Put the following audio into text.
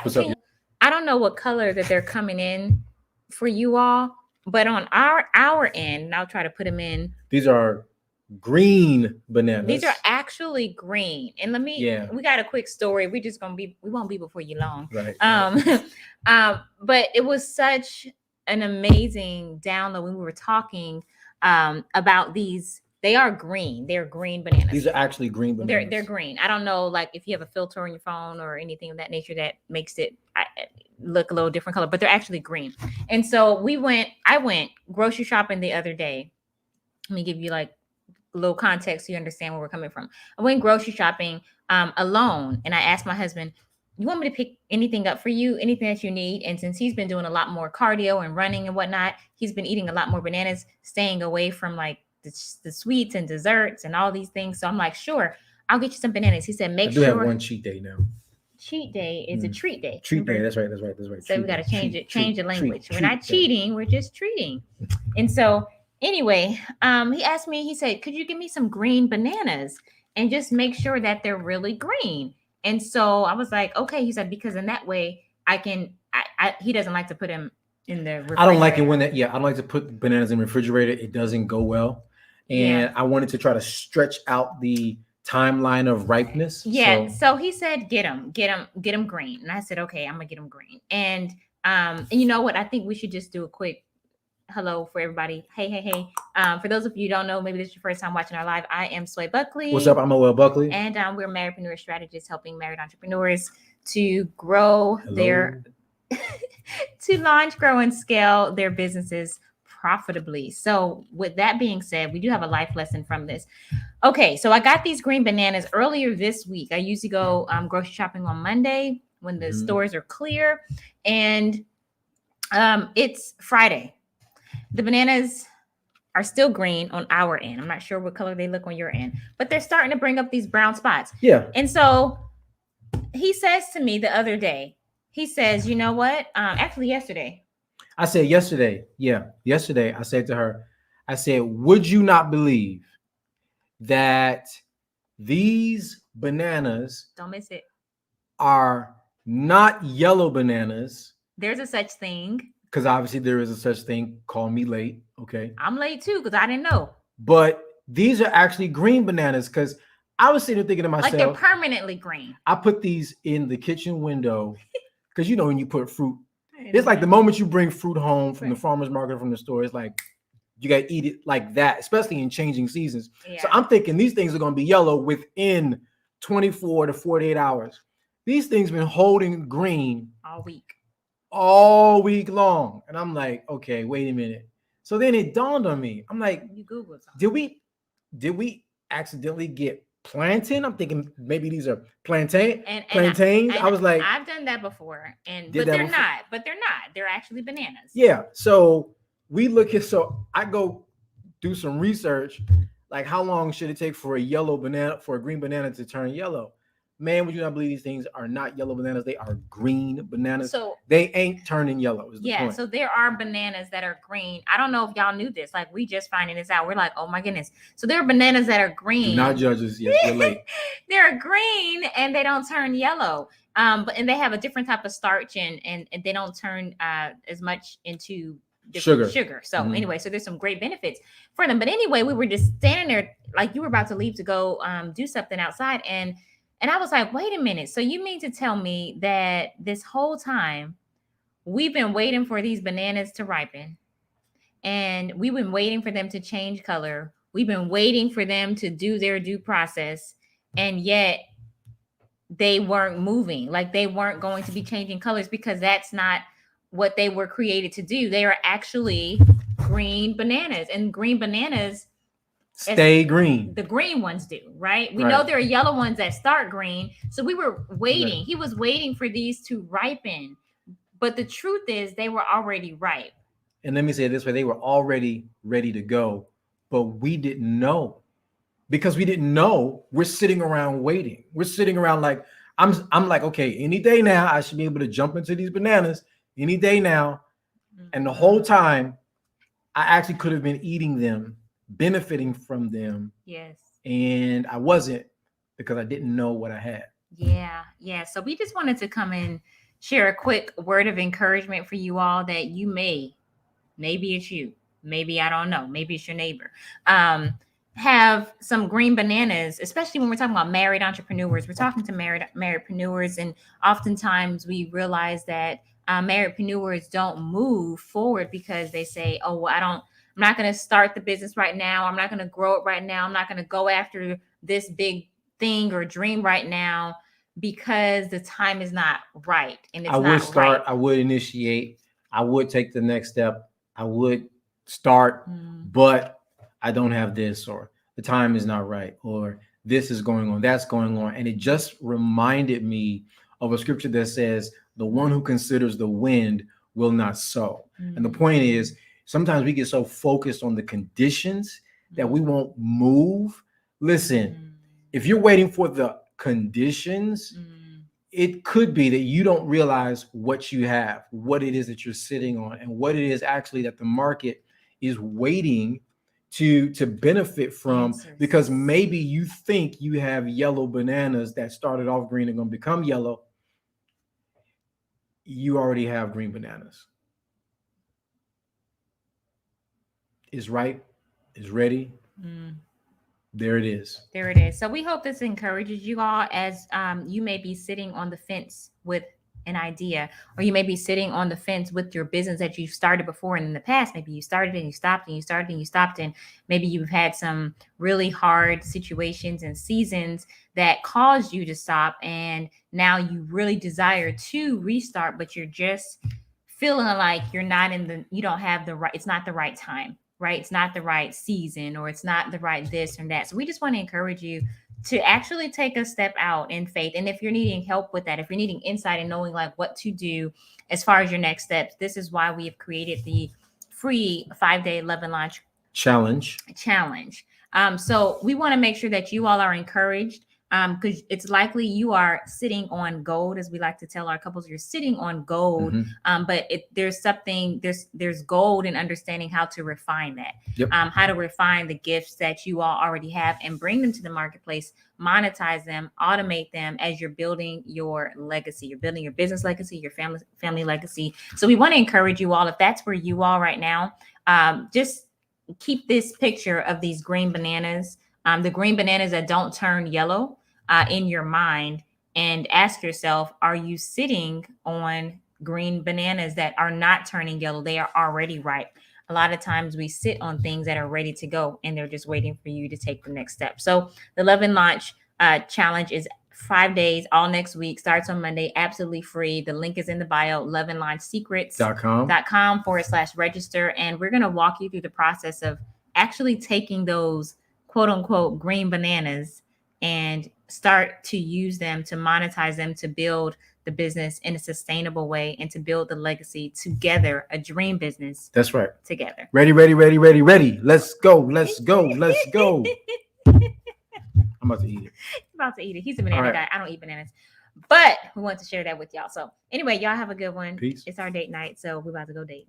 What's up? I don't know what color that they're coming in for you all, but on our end, and I'll try to put them in. These are green bananas. These are actually green. And let me. Yeah. We got a quick story. We won't be before you long. Right. But it was such an amazing download when we were talking about these. They are green. They're green bananas. These are actually green bananas. They're green. I don't know, like if you have a filter on your phone or anything of that nature that makes it look a little different color, but they're actually green. And so I went grocery shopping the other day. Let me give you like a little context so you understand where we're coming from. I went grocery shopping alone, and I asked my husband, you want me to pick anything up for you, anything that you need? And since he's been doing a lot more cardio and running and whatnot, he's been eating a lot more bananas, staying away from like the sweets and desserts and all these things. So I'm like, sure, I'll get you some bananas. He said, make I do sure. have one cheat day now. Cheat day is a treat day. Treat day. That's right. So we got to change it. Change the language. We're not cheating. We're just treating. And so anyway, he asked me. He said, "Could you give me some green bananas and just make sure that they're really green?" And so I was like, "Okay." He said, "Because in that way, I can." He doesn't like to put them in the refrigerator. I don't like it when that. Yeah, I don't like to put bananas in the refrigerator. It doesn't go well, and I wanted to try to stretch out the timeline of ripeness. Yeah. So he said, get them green. And I said, okay, I'm gonna get them green. And you know what? I think we should just do a quick hello for everybody. Hey. For those of you who don't know, maybe this is your first time watching our live. I am Sway Buckley. What's up? I'm Noel Buckley. And we're marriedpreneur strategists helping married entrepreneurs to grow to launch, grow, and scale their businesses profitably. So with that being said, we do have a life lesson from this. Okay, so I got these green bananas earlier this week. I usually go grocery shopping on Monday when the stores are clear, and it's Friday. The bananas are still green on our end. I'm not sure what color they look on your end, but they're starting to bring up these brown spots. Yeah. And so he says to me the other day, he says, you know what? Actually yesterday. I said yesterday, I said to her, I said, would you not believe that these bananas, don't miss it, are not yellow bananas? There's a such thing. Because obviously there is a such thing. Call me late. Okay. I'm late too because I didn't know. But these are actually green bananas because I was sitting there thinking to myself, like they're permanently green. I put these in the kitchen window because you know when you put fruit, it's like the moment you bring fruit home from the farmer's market, from the store, it's like you got to eat it like that, especially in changing seasons. Yeah. So I'm thinking these things are going to be yellow within 24 to 48 hours. These things been holding green all week long. And I'm like, okay, wait a minute. So then it dawned on me. I'm like, you Googled something. Did we accidentally get plantain? I'm thinking maybe these are plantains. I was like, I've done that before, but they're not. They're actually bananas. Yeah. So I go do some research, like how long should it take for a green banana to turn yellow? Man, would you not believe these things are not yellow bananas? They are green bananas. So they ain't turning yellow. Yeah. So there are bananas that are green. I don't know if y'all knew this. Like we just finding this out. We're like, oh my goodness. So there are bananas that are green. Do not judge us. Yes, we're late. They're green and they don't turn yellow. And they have a different type of starch and they don't turn as much into sugar. So anyway, so there's some great benefits for them. But anyway, we were just standing there like you were about to leave to go do something outside, and I was like, wait a minute. So you mean to tell me that this whole time we've been waiting for these bananas to ripen, and we've been waiting for them to change color. We've been waiting for them to do their due process, and yet they weren't moving. Like they weren't going to be changing colors because that's not what they were created to do. They are actually green bananas, and green bananas stay green. The green ones do, right? We know there are yellow ones that start green. So we were waiting. Right. He was waiting for these to ripen. But the truth is they were already ripe. And let me say it this way. They were already ready to go, but we didn't know. Because we didn't know, we're sitting around waiting. We're sitting around like, I'm like, okay, any day now, I should be able to jump into these bananas any day now. Mm-hmm. And the whole time, I actually could have been eating them, benefiting from them. Yes. And I wasn't because I didn't know what I had. Yeah. So we just wanted to come in share a quick word of encouragement for you all that you maybe it's you, maybe I don't know, maybe it's your neighbor, have some green bananas, especially when we're talking about married entrepreneurs. We're talking to marriedpreneurs, and oftentimes we realize that marriedpreneurs don't move forward because they say, oh, well, I'm not going to start the business right now. I'm not going to grow it right now. I'm not going to go after this big thing or dream right now because the time is not right. And it's I would not start, right. I would initiate, I would take the next step. I would start, but I don't have this, or the time is not right, or this is going on, that's going on. And it just reminded me of a scripture that says, the one who considers the wind will not sow. And the point is, sometimes we get so focused on the conditions that we won't move. Listen, if you're waiting for the conditions, it could be that you don't realize what you have, what it is that you're sitting on, and what it is actually that the market is waiting to benefit from. Because maybe you think you have yellow bananas that started off green and going to become yellow. You already have green bananas. It's ripe, it's ready. There it is. There it is. So we hope this encourages you all, as you may be sitting on the fence with an idea, or you may be sitting on the fence with your business that you've started before. And in the past, maybe you started and you stopped and you started and you stopped. And maybe you've had some really hard situations and seasons that caused you to stop. And now you really desire to restart, but you're just feeling like you don't have the right, it's not the right time. Right? It's not the right season, or it's not the right this or that. So we just want to encourage you to actually take a step out in faith. And if you're needing help with that, if you're needing insight and knowing like what to do as far as your next steps, this is why we have created the free 5-day 11 launch challenge. So we want to make sure that you all are encouraged, because it's likely you are sitting on gold, as we like to tell our couples, you're sitting on gold. But there's gold in understanding how to refine that, how to refine the gifts that you all already have and bring them to the marketplace, monetize them, automate them as you're building your legacy. You're building your business legacy, your family legacy. So we want to encourage you all, if that's where you are right now, just keep this picture of these green bananas, the green bananas that don't turn yellow, in your mind, and ask yourself, are you sitting on green bananas that are not turning yellow? They are already ripe. A lot of times we sit on things that are ready to go and they're just waiting for you to take the next step. So the 11 launch challenge is 5 days, all next week, starts on Monday, absolutely free. The link is in the bio, 11launchsecrets.com/register. And we're going to walk you through the process of actually taking those quote unquote green bananas and start to use them, to monetize them, to build the business in a sustainable way, and to build the legacy together, a dream business. That's right. Together. Ready. Let's go. I'm about to eat it. He's a banana guy. I don't eat bananas, but we want to share that with y'all. So anyway, y'all have a good one. Peace. It's our date night, so we're about to go date.